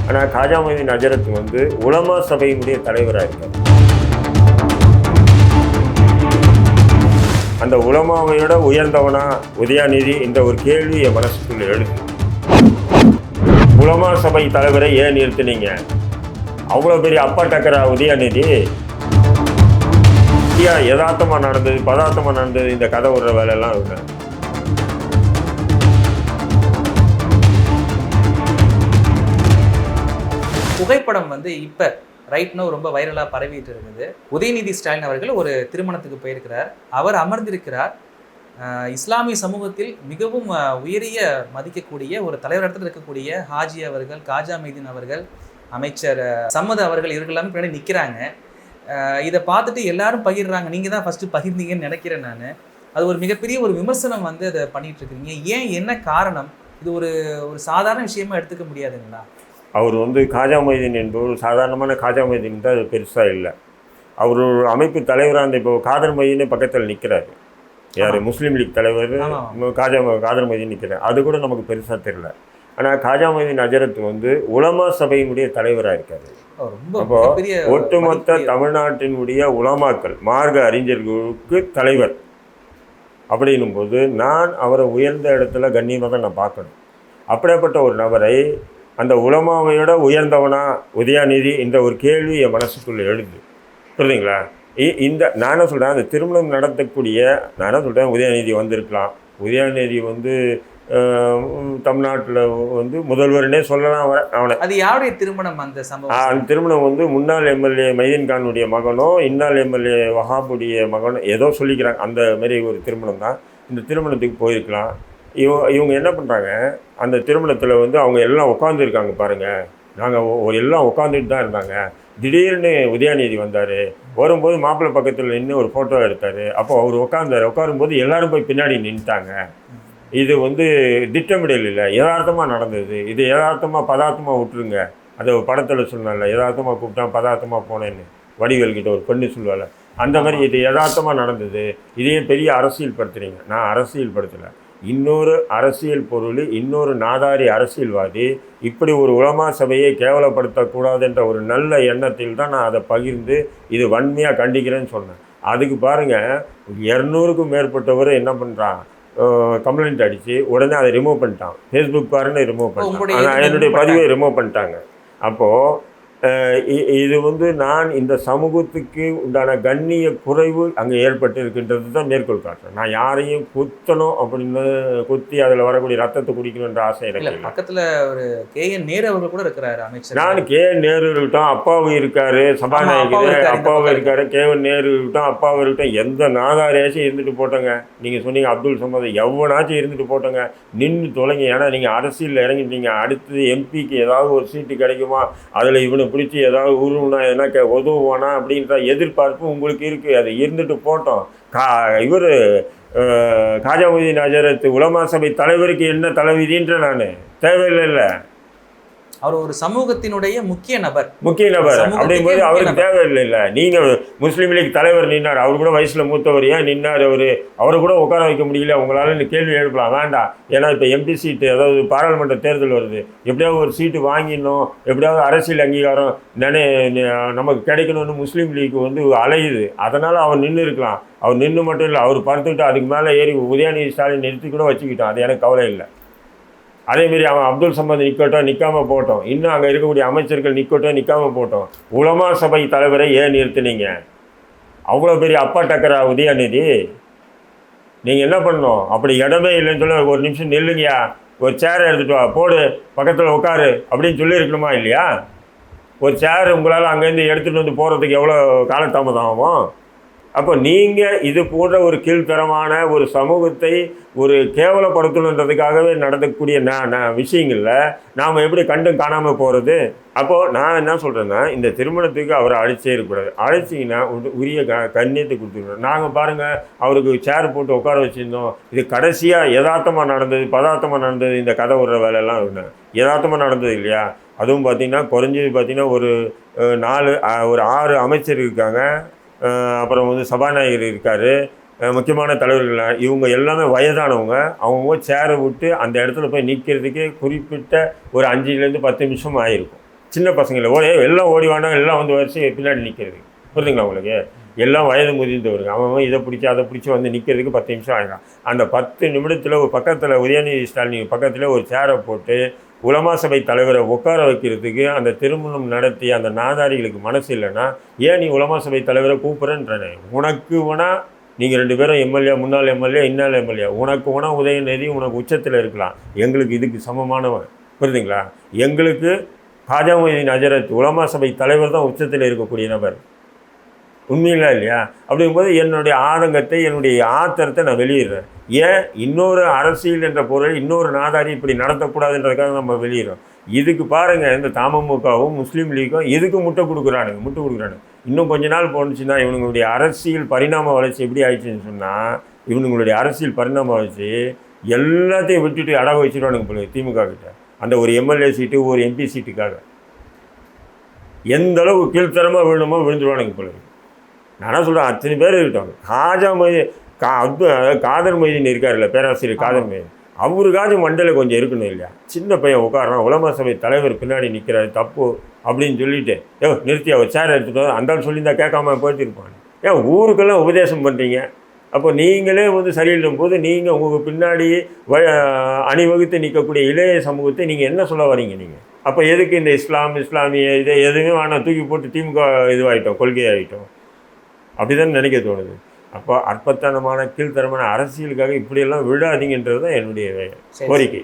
ஆனால் காஜா மொய்தீன் ஹஜரத் வந்து உலமா சபையினுடைய தலைவராக இருக்கார். அந்த உலமாவையோட உயர்ந்தவனா உதயாநிதி என்ற ஒரு கேள்வி என் மனசுக்குள்ள எழுது. உலமா சபை தலைவரை ஏன் நிறுத்தினீங்க? அவ்வளோ பெரிய அப்பா டக்கரா உதயாநிதி? யதார்த்தமாக நடந்தது பதார்த்தமாக நடந்தது இந்த கதை விடுற வேலையெல்லாம் இருக்கு. புகைப்படம் வந்து இப்போ ரைட் நோ ரொம்ப வைரலாக பரவிட்டு இருக்குது. உதயநிதி ஸ்டாலின் அவர்கள் ஒரு திருமணத்துக்கு போயிருக்கிறார். அவர் அமர்ந்திருக்கிறார். இஸ்லாமிய சமூகத்தில் மிகவும் உயரிய மதிக்கக்கூடிய ஒரு தலைவர் இடத்துல இருக்கக்கூடிய ஹாஜி அவர்கள், காஜா மொய்தீன் அவர்கள், அமைச்சர் சம்மது அவர்கள் இவர்கள் எல்லாமே பின்னாடி நிற்கிறாங்க. இதை பார்த்துட்டு எல்லாரும் பகிர்றாங்க. நீங்கள் தான் ஃபஸ்ட்டு பகிர்ந்தீங்கன்னு நினைக்கிறேன் நான். அது ஒரு மிகப்பெரிய ஒரு விமர்சனம் வந்து அதை பண்ணிகிட்டு இருக்கிறீங்க. ஏன், என்ன காரணம்? இது ஒரு சாதாரண விஷயமா எடுத்துக்க முடியாதுங்களா? அவர் வந்து காஜா மொய்தீன் என்பவர் சாதாரணமான காஜா மொய்தீன் தான், அது பெருசாக இல்லை. அவர் ஒரு அமைப்பு தலைவராக அந்த இப்போ காதர் மொய்தீனே பக்கத்தில் நிற்கிறாரு. யார்? முஸ்லீம் லீக் தலைவர் காதர் மொய்தீன் நிற்கிறார். அது கூட நமக்கு பெருசாக தெரியல. ஆனால் காஜா மொய்தீன் ஹஜரத் வந்து உலமா சபையினுடைய தலைவராக இருக்காரு. அப்போ ஒட்டுமொத்த தமிழ்நாட்டினுடைய உலமாக்கள் மார்க்க அறிஞர்களுக்கு தலைவர் அப்படின்னும் போது நான் அவரை உயர்ந்த இடத்துல கண்ணியமாக தான் நான் பார்க்கணும். அப்படிப்பட்ட ஒரு நபரை அந்த உலமாவையோட உயர்ந்தவனா உதயாநிதி என்ற ஒரு கேள்வி என் மனசுக்குள்ளே எழுது. புரியுதுங்களா? நான் என்ன சொல்கிறேன், அந்த திருமணம் நடத்தக்கூடிய நான் என்ன சொல்கிறேன், உதயாநிதி வந்திருக்கலாம். உதயாநிதி வந்து தமிழ்நாட்டில் வந்து முதல்வர்னே சொல்லலாம் அவனை. அது யாருடைய திருமணம்? அந்த சம்பவம், அந்த திருமணம் வந்து முன்னாள் எம்எல்ஏ மைதீன் கானுடைய மகனோ இன்னாள் எம்எல்ஏ வஹாபுடைய மகனோ ஏதோ சொல்லிக்கிறாங்க. அந்த மாதிரி ஒரு திருமணம் தான். இந்த திருமணத்துக்கு போயிருக்கலாம். இவங்க என்ன பண்ணுறாங்க, அந்த திருமணத்தில் வந்து அவங்க எல்லாம் உட்காந்துருக்காங்க பாருங்கள். நாங்கள் எல்லாம் உட்காந்துட்டு தான் இருந்தாங்க. திடீர்னு உதயாநிதி வந்தார். வரும்போது மாப்பிள்ளை பக்கத்தில் நின்று ஒரு ஃபோட்டோ எடுத்தார். அப்போ அவர் உட்காரும்போது எல்லோரும் போய் பின்னாடி நின்றுட்டாங்க. இது வந்து திட்டமிடல் இல்லை, யதார்த்தமாக நடந்தது. இது யதார்த்தமாக பதார்த்தமாக விட்டுருங்க. அதை படத்தில் சொன்னால யதார்த்தமாக கூப்பிட்டா பதார்த்தமாக போனேன்னு வடிவேல்கிட்ட ஒரு பெண்ணு சொல்லுவாள். அந்த மாதிரி இது யதார்த்தமாக நடந்தது. இதையே பெரிய அரசியல் படுத்துறீங்க. நான் அரசியல் படுத்தலை. இன்னொரு அரசியல் பொருள், இன்னொரு நாதாரி அரசியல்வாதி இப்படி ஒரு உலமா சபையை கேவலப்படுத்தக்கூடாதுன்ற ஒரு நல்ல எண்ணத்தில் தான் நான் அதை பகிர்ந்து இது வன்மையாக கண்டிக்கிறேன்னு சொன்னேன். அதுக்கு பாருங்கள், 200க்கும் மேற்பட்டவர் என்ன பண்ணுறான், கம்ப்ளைண்ட் அடித்து உடனே அதை ரிமூவ் பண்ணிட்டான். ஃபேஸ்புக் பாருன்னு ரிமூவ் பண்ணிட்டான். ஆனால் என்னுடைய பதிவை ரிமூவ் பண்ணிட்டாங்க. அப்போது இது வந்து நான் இந்த சமூகத்துக்கு உண்டான கண்ணிய குறைவு அங்கே ஏற்பட்டு இருக்கின்றது தான் மேற்கோள் காட்டுறேன். நான் யாரையும் குத்தணும் அப்படின்னு குத்தி அதில் வரக்கூடிய ரத்தத்தை குடிக்கணுன்ற ஆசை எனக்கு இல்லை. பக்கத்தில் ஒரு KN நேரு அவர்கள் கூட இருக்கிறாரு அமைச்சர். நான் KN நேரு இருக்கட்டும், அப்பாவும் இருக்காரு, சபாநாயகர் அப்பாவும் இருக்காரு, KN நேரு இருக்கட்டும், அப்பாவும் இருக்கட்டும், எந்த நாதாரியாச்சும் இருந்துட்டு போட்டோங்க. நீங்கள் சொன்னீங்க அப்துல் சமது, எவ்வளோனாச்சும் இருந்துட்டு போட்டோங்க. நின்று தொலைங்க. ஏன்னா நீங்கள் அரசியலில் இறங்கிட்டீங்க. அடுத்தது எம்பிக்கு ஏதாவது ஒரு சீட்டு கிடைக்குமா, அதில் இவனு பிடிச்சி ஏதாவது உருவுனா எதனா உதவுவானா அப்படின்ற எதிர்பார்ப்பு உங்களுக்கு இருக்குது. அது இருந்துட்டு போட்டோம். இவர் காஜா மொய்தீன் ஹஜரத் உலமா சபை தலைவருக்கு என்ன தலைவிதின்ற நான் தேவையில்லை. அவர் ஒரு சமூகத்தினுடைய முக்கிய நபர் அப்படிங்கும்போது அவருக்கு தேவையில்லை. நீங்கள் முஸ்லீம் லீக் தலைவர் நின்னார், அவர் கூட வயசில் மூத்தவர், ஏன் நின்னார்? அவரை கூட உட்கார வைக்க முடியல. உங்களால் கேள்வி எழுப்பலாம், வேண்டாம். ஏன்னா இப்போ MP சீட்டு, அதாவது பாராளுமன்ற தேர்தல் வருது. எப்படியாவது ஒரு சீட்டு வாங்கிடணும், எப்படியாவது அரசியல் அங்கீகாரம் நமக்கு கிடைக்கணும்னு முஸ்லீம் லீக் வந்து அலையுது. அதனால் அவர் நின்று இருக்கலாம். அவர் நின்று மட்டும் இல்லை, அவர் பார்த்துக்கிட்டு அதுக்கு மேலே ஏறி உதயாநிதி ஸ்டாலின் நிறுத்தி கூட வச்சுக்கிட்டான். அது எனக்கு கவலை இல்லை. அதேமாரி அவன் அப்துல் சமத் நிற்கட்டும், நிற்காமல் போட்டோம். இன்னும் அங்கே இருக்கக்கூடிய அமைச்சர்கள் நிற்கட்டும், நிற்காமல் போட்டோம். உலமா சபை தலைவரை ஏன் நிறுத்தினீங்க? அவ்வளோ பெரிய அப்பா டக்கரா உதயாநிதி? நீங்கள் என்ன பண்ணணும்? அப்படி இடமே இல்லைன்னு சொல்ல ஒரு நிமிஷம் நில்லுங்கயா, ஒரு சேரை எடுத்துகிட்டு வா, போடு, பக்கத்தில் உட்காரு அப்படின்னு சொல்லியிருக்கணுமா இல்லையா? ஒரு சேர் உங்களால் அங்கேருந்து எடுத்துகிட்டு வந்து போகிறதுக்கு எவ்வளோ காலதாமதம் ஆகும்? அப்போ நீங்கள் இது போன்ற ஒரு கீழ்த்தரமான ஒரு சமூகத்தை ஒரு கேவலப்படுத்தணுன்றதுக்காகவே நடக்கக்கூடிய விஷயங்களில் நாம் எப்படி கண்டும் காணாமல் போகிறது? அப்போது நான் என்ன சொல்கிறேன்னா, இந்த திருமணத்துக்கு அவரை அழைச்சே இருக்கக்கூடாது. அழைச்சிங்கன்னா உரிய கண்ணியத்தை கொடுத்துருக்கணும். நாங்கள் பாருங்கள், அவருக்கு சேர் போட்டு உட்கார வச்சுருந்தோம். இது கடைசியாக யதார்த்தமாக நடந்தது பதார்த்தமாக நடந்தது இந்த கதை விடுற வேலையெல்லாம் இல்லை. யதார்த்தமாக நடந்தது இல்லையா? அதுவும் பார்த்திங்கன்னா குறைஞ்சது பார்த்திங்கன்னா ஒரு 6 அமைச்சர் இருக்காங்க. அப்புறம் வந்து சபாநாயகர் இருக்கார், முக்கியமான தலைவர்கள். இவங்க எல்லாமே வயதானவங்க. அவங்க சேரை விட்டு அந்த இடத்துல போய் நிற்கிறதுக்கே குறிப்பிட்ட ஒரு 5லேருந்து 10 நிமிஷம் ஆகிருக்கும். சின்ன பசங்களை எல்லாம் ஓடிவானா எல்லாம் வந்து வரிசை பின்னாடி நிற்கிறது. புரியுதுங்களா உங்களுக்கு? எல்லாம் வயது முதிர்ந்தவருங்க. அவன் இதை பிடிச்சி அதை பிடிச்சி வந்து நிற்கிறதுக்கு 10 நிமிஷம் ஆகிடும். அந்த 10 நிமிடத்தில் ஒரு பக்கத்தில் உதயநிதி ஸ்டாலின் பக்கத்தில் ஒரு சேரை போட்டு உலமா சபை தலைவரை உட்கார வைக்கிறதுக்கு அந்த திருமணம் நடத்தி அந்த நாதாரிகளுக்கு மனசு இல்லைன்னா ஏன் நீ உலமா சபை தலைவரை கூப்பிட்றேன்றனே? உனக்கு வேணா நீங்கள் 2 பேரும் எம்எல்ஏ, முன்னாள் எம்எல்ஏ, இன்னாள் எம்எல்ஏ, உனக்கு வேணா உதயநிதி உனக்கு உச்சத்தில் இருக்கலாம். எங்களுக்கு இதுக்கு சமமானவன். புரியுதுங்களா? எங்களுக்கு காஜா மொய்தீன் ஹஜரத் உலமா சபை தலைவர் தான் உச்சத்தில் இருக்கக்கூடிய நபர். உண்மையிலா இல்லையா? அப்படிங்கும்போது என்னுடைய ஆதங்கத்தை, என்னுடைய ஆத்திரத்தை நான் வெளியிடுறேன். ஏன் இன்னொரு அரசியல் என்ற பொருள் இன்னொரு நாதாரி இப்படி நடத்தக்கூடாதுன்றதுக்காக நம்ம வெளியிடுறோம். இதுக்கு பாருங்கள், இந்த தமுகவும் முஸ்லீம் லீக்கும் எதுக்கு முட்டை கொடுக்குறானுங்க. இன்னும் கொஞ்ச நாள் போணுச்சுன்னா இவனுங்களுடைய அரசியல் பரிணாம வளர்ச்சி எப்படி ஆயிடுச்சுன்னு சொன்னால், இவனுங்களுடைய அரசியல் பரிணாம வளர்ச்சி எல்லாத்தையும் விட்டுட்டு அடகு வச்சுருவானுங்க போல திமுக கிட்ட. அந்த ஒரு எம்எல்ஏ சீட்டு, ஒரு எம்பி சீட்டுக்காக எந்த அளவு கீழ்த்தரமாக விழுணுமோ விழுந்துருவானுங்க போல. நான் சொல்கிறேன், அத்தனை பேர் இருக்கட்டும். காதர் மொய்தீன் இருக்காருல்ல, பேராசிரியர் காதர் மொய்தீன், அவருக்காச்சும் மண்டல கொஞ்சம் இருக்கணும் இல்லையா? சின்ன பையன் உட்காரான், உலமா சபை தலைவர் பின்னாடி நிற்கிறாரு, தப்பு அப்படின்னு சொல்லிட்டு நிறுத்தி அவர் சேர் எடுத்துகிட்டு அந்த சொல்லியிருந்தா கேட்காம போயிட்டு இருப்பாங்க. ஏன் ஊருக்கெல்லாம் உபதேசம் பண்ணுறீங்க? அப்போ நீங்களே வந்து சரியில்லும் போது நீங்கள் உங்களுக்கு பின்னாடி அணிவகுத்து நிற்கக்கூடிய இளைய சமூகத்தை நீங்கள் என்ன சொல்ல வரீங்க? நீங்கள் அப்போ எதுக்கு இந்த இஸ்லாமிய இதை எதுவுமே வேணாம், தூக்கி போட்டு திமுக இதுவாகிட்டோம், கொள்கையாகிட்டோம், அப்படி தான் நினைக்க தோணுது. அப்போ அற்பத்தனமான கீழ்த்தரமான அரசியலுக்காக இப்படியெல்லாம் விடாதீங்கன்றது தான் என்னுடைய கோரிக்கை.